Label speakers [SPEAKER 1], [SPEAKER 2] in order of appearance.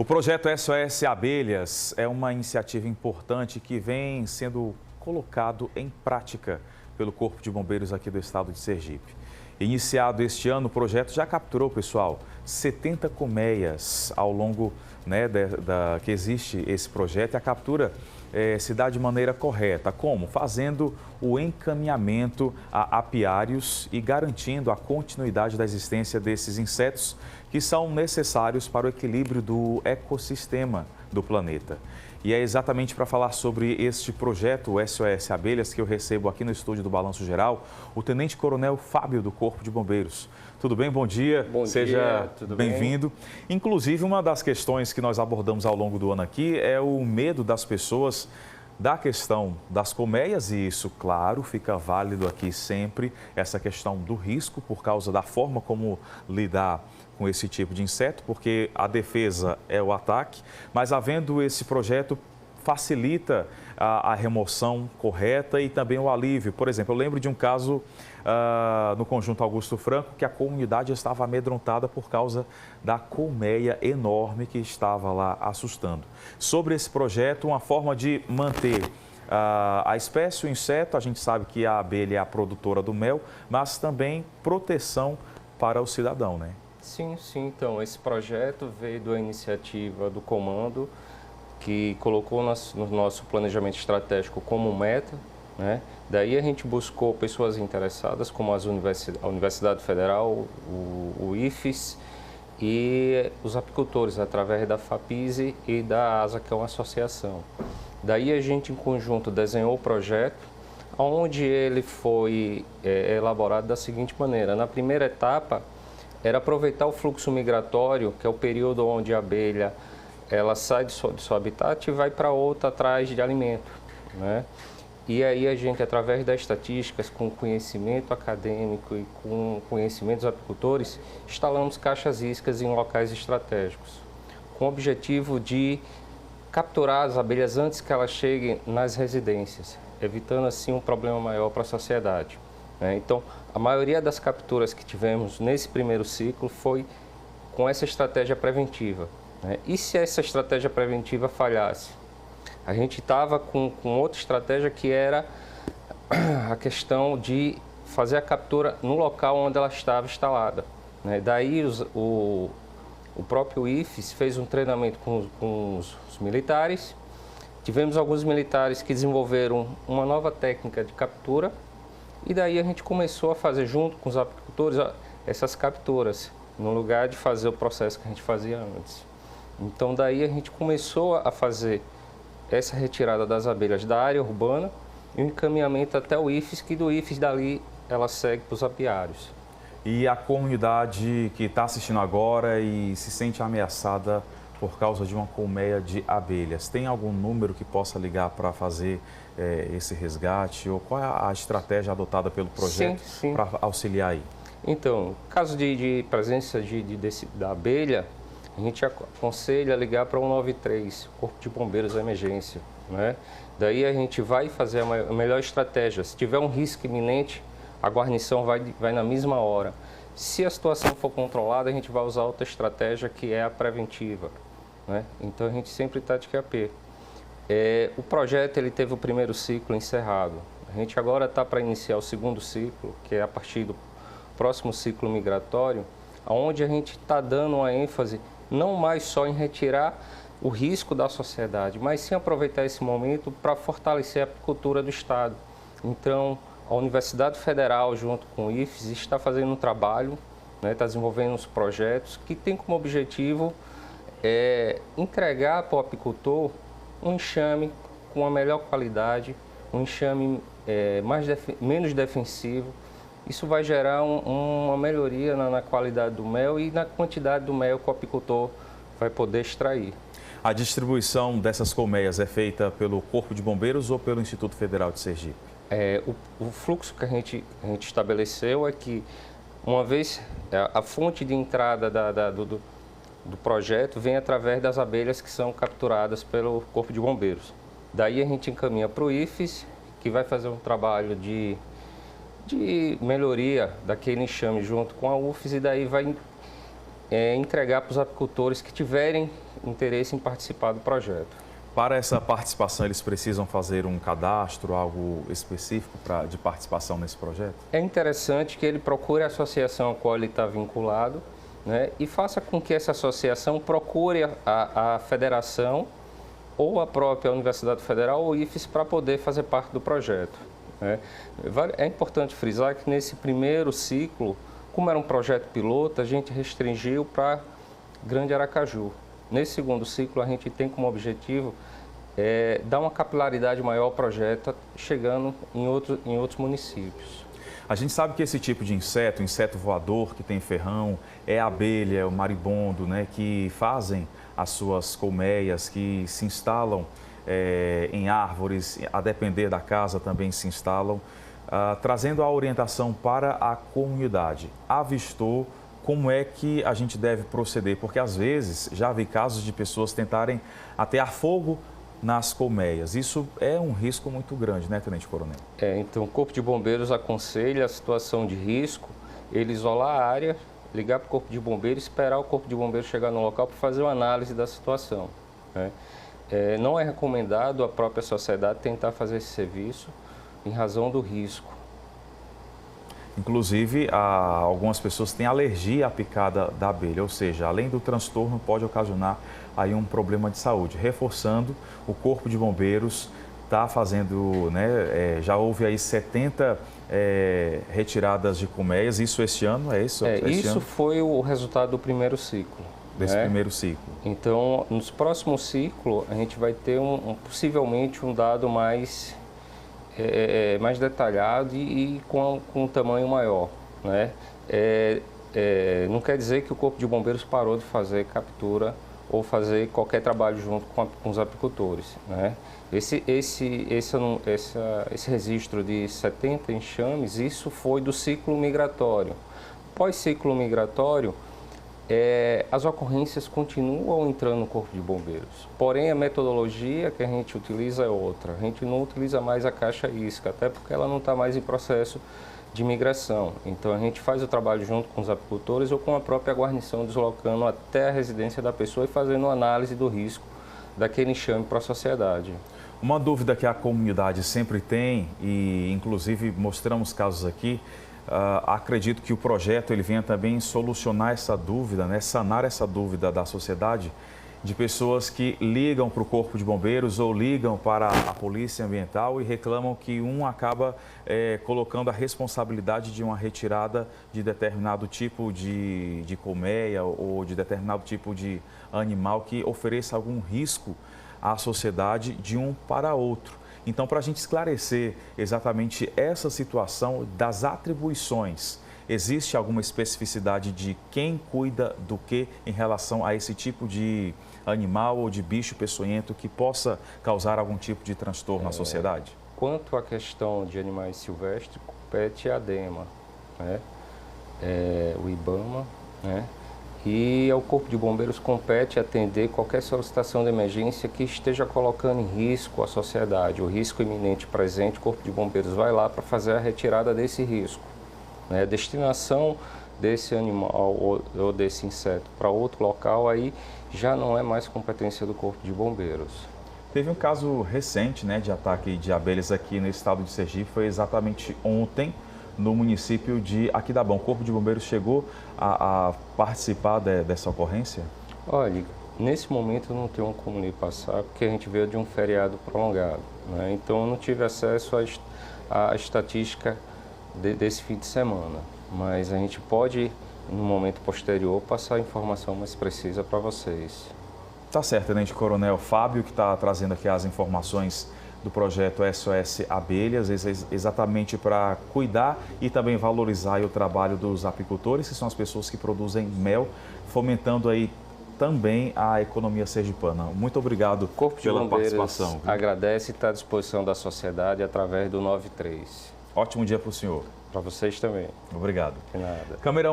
[SPEAKER 1] O projeto SOS Abelhas é uma iniciativa importante que vem sendo colocado em prática pelo Corpo de Bombeiros aqui do estado de Sergipe. Iniciado este ano, o projeto já capturou, pessoal, 70 colmeias ao longo que existe esse projeto. E a captura se dá de maneira correta. Como? Fazendo o encaminhamento a apiários e garantindo a continuidade da existência desses insetos que são necessários para o equilíbrio do ecossistema do planeta. E é exatamente para falar sobre este projeto, o SOS Abelhas, que eu recebo aqui no estúdio do Balanço Geral, o Tenente Coronel Fábio do Corpo de Bombeiros. Tudo bem? Bom dia.
[SPEAKER 2] Bom
[SPEAKER 1] Seja
[SPEAKER 2] dia,
[SPEAKER 1] bem-vindo. Inclusive, uma das questões que nós abordamos ao longo do ano aqui é o medo das pessoas da questão das colmeias, e isso, claro, fica válido aqui sempre, essa questão do risco por causa da forma como lidar com esse tipo de inseto, porque a defesa é o ataque, mas havendo esse projeto facilita a remoção correta e também o alívio. Por exemplo, eu lembro de um caso no Conjunto Augusto Franco que a comunidade estava amedrontada por causa da colmeia enorme que estava lá assustando. Sobre esse projeto, uma forma de manter a espécie, o inseto, a gente sabe que a abelha é a produtora do mel, mas também proteção para o cidadão, né?
[SPEAKER 2] Sim. Então, esse projeto veio da iniciativa do Comando, que colocou no nosso planejamento estratégico como meta, né? Daí a gente buscou pessoas interessadas, como a Universidade Federal, o IFES e os apicultores, através da FAPISE e da ASA, que é uma associação. Daí a gente, em conjunto, desenhou o projeto, onde ele foi elaborado da seguinte maneira. Na primeira etapa, era aproveitar o fluxo migratório, que é o período onde a abelha ela sai do seu habitat e vai para outra atrás de alimento, né? E aí a gente, através das estatísticas, com conhecimento acadêmico e com conhecimento dos apicultores, instalamos caixas iscas em locais estratégicos, com o objetivo de capturar as abelhas antes que elas cheguem nas residências, evitando assim um problema maior para a sociedade, né? Então, a maioria das capturas que tivemos nesse primeiro ciclo foi com essa estratégia preventiva, né? E se essa estratégia preventiva falhasse? A gente estava com outra estratégia, que era a questão de fazer a captura no local onde ela estava instalada, né? Daí o próprio IFES fez um treinamento com os militares. Tivemos alguns militares que desenvolveram uma nova técnica de captura, e daí a gente começou a fazer, junto com os apicultores, essas capturas, no lugar de fazer o processo que a gente fazia antes. Então daí a gente começou a fazer essa retirada das abelhas da área urbana e o encaminhamento até o IFES, que do IFES dali ela segue para os apiários.
[SPEAKER 1] E a comunidade que está assistindo agora e se sente ameaçada por causa de uma colmeia de abelhas, tem algum número que possa ligar para fazer esse resgate? Ou qual é a estratégia adotada pelo projeto para auxiliar aí?
[SPEAKER 2] Então, caso de presença da abelha, a gente aconselha ligar para 193, Corpo de Bombeiros de Emergência, né? Daí a gente vai fazer a melhor estratégia. Se tiver um risco iminente, a guarnição vai na mesma hora. Se a situação for controlada, a gente vai usar outra estratégia, que é a preventiva, né? Então a gente sempre está de QAP. O projeto ele teve o primeiro ciclo encerrado. A gente agora está para iniciar o segundo ciclo, que é a partir do próximo ciclo migratório, onde a gente está dando uma ênfase não mais só em retirar o risco da sociedade, mas sim aproveitar esse momento para fortalecer a apicultura do estado. Então, a Universidade Federal, junto com o IFES, está fazendo um trabalho, né, está desenvolvendo uns projetos que tem como objetivo entregar para o apicultor um enxame com a melhor qualidade, um enxame menos defensivo. Isso vai gerar uma melhoria na qualidade do mel e na quantidade do mel que o apicultor vai poder extrair.
[SPEAKER 1] A distribuição dessas colmeias é feita pelo Corpo de Bombeiros ou pelo Instituto Federal de Sergipe?
[SPEAKER 2] O fluxo que a gente estabeleceu é que, uma vez a fonte de entrada do projeto vem através das abelhas que são capturadas pelo Corpo de Bombeiros. Daí a gente encaminha para o IFES, que vai fazer um trabalho de melhoria daquele enxame junto com a UFES, e daí vai entregar para os apicultores que tiverem interesse em participar do projeto.
[SPEAKER 1] Para essa participação, eles precisam fazer um cadastro, algo específico de participação nesse projeto?
[SPEAKER 2] É interessante que ele procure a associação a qual ele está vinculado, né, e faça com que essa associação procure a federação ou a própria Universidade Federal ou IFES para poder fazer parte do projeto, né. É importante frisar que nesse primeiro ciclo, como era um projeto piloto, a gente restringiu para Grande Aracaju. Nesse segundo ciclo, a gente tem como objetivo dar uma capilaridade maior ao projeto, chegando em outros municípios.
[SPEAKER 1] A gente sabe que esse tipo de inseto voador que tem ferrão, é a abelha, é o maribondo, né, que fazem as suas colmeias, que se instalam em árvores, a depender da casa também se instalam, trazendo a orientação para a comunidade. Avistou, como é que a gente deve proceder? Porque às vezes já vi casos de pessoas tentarem atear fogo nas colmeias. Isso é um risco muito grande, né, Tenente Coronel?
[SPEAKER 2] Então o Corpo de Bombeiros aconselha a situação de risco, ele isolar a área, ligar para o Corpo de Bombeiros e esperar o Corpo de Bombeiros chegar no local para fazer uma análise da situação, né? Não é recomendado a própria sociedade tentar fazer esse serviço em razão do risco.
[SPEAKER 1] Inclusive, algumas pessoas têm alergia à picada da abelha, ou seja, além do transtorno, pode ocasionar aí um problema de saúde. Reforçando, o Corpo de Bombeiros está fazendo, né, já houve aí 70 retiradas de colmeias, isso este ano, é isso?
[SPEAKER 2] Isso foi o resultado do primeiro ciclo.
[SPEAKER 1] Desse primeiro ciclo.
[SPEAKER 2] Então, nos próximos ciclos, a gente vai ter possivelmente um dado mais detalhado e com um tamanho maior, né? Não quer dizer que o Corpo de Bombeiros parou de fazer captura ou fazer qualquer trabalho junto com os apicultores, né? Esse registro de 70 enxames, isso foi do ciclo migratório. Pós-ciclo migratório, as ocorrências continuam entrando no Corpo de Bombeiros, porém a metodologia que a gente utiliza é outra. A gente não utiliza mais a caixa isca, até porque ela não está mais em processo de migração. Então a gente faz o trabalho junto com os apicultores ou com a própria guarnição, deslocando até a residência da pessoa e fazendo uma análise do risco daquele enxame para a sociedade.
[SPEAKER 1] Uma dúvida que a comunidade sempre tem, e inclusive mostramos casos aqui, acredito que o projeto ele venha também solucionar essa dúvida, né, sanar essa dúvida da sociedade, de pessoas que ligam para o Corpo de Bombeiros ou ligam para a Polícia Ambiental e reclamam que um acaba colocando a responsabilidade de uma retirada de determinado tipo de colmeia ou de determinado tipo de animal que ofereça algum risco à sociedade de um para outro. Então, para a gente esclarecer exatamente essa situação das atribuições, existe alguma especificidade de quem cuida do que em relação a esse tipo de animal ou de bicho peçonhento que possa causar algum tipo de transtorno na sociedade?
[SPEAKER 2] Quanto à questão de animais silvestres, compete a ADEMA, né? O IBAMA, né? E ao Corpo de Bombeiros compete atender qualquer solicitação de emergência que esteja colocando em risco a sociedade, o risco iminente presente. O Corpo de Bombeiros vai lá para fazer a retirada desse risco, né? A destinação desse animal ou desse inseto para outro local aí já não é mais competência do Corpo de Bombeiros.
[SPEAKER 1] Teve um caso recente, né, de ataque de abelhas aqui no estado de Sergipe, foi exatamente ontem, no município de Aquidabão. O Corpo de Bombeiros chegou a participar dessa ocorrência?
[SPEAKER 2] Olha, nesse momento eu não tenho como lhe passar, porque a gente veio de um feriado prolongado, né? Então eu não tive acesso à estatística desse fim de semana, mas a gente pode, no momento posterior, passar a informação mais precisa para vocês.
[SPEAKER 1] Tá certo, Tenente Coronel Fábio, que está trazendo aqui as informações do projeto SOS Abelhas, exatamente para cuidar e também valorizar o trabalho dos apicultores, que são as pessoas que produzem mel, fomentando aí também a economia sergipana. Muito obrigado pela participação.
[SPEAKER 2] Agradece e está à disposição da sociedade através do 93.
[SPEAKER 1] Ótimo dia para o senhor.
[SPEAKER 2] Para vocês também.
[SPEAKER 1] Obrigado.
[SPEAKER 2] De nada.
[SPEAKER 1] Câmera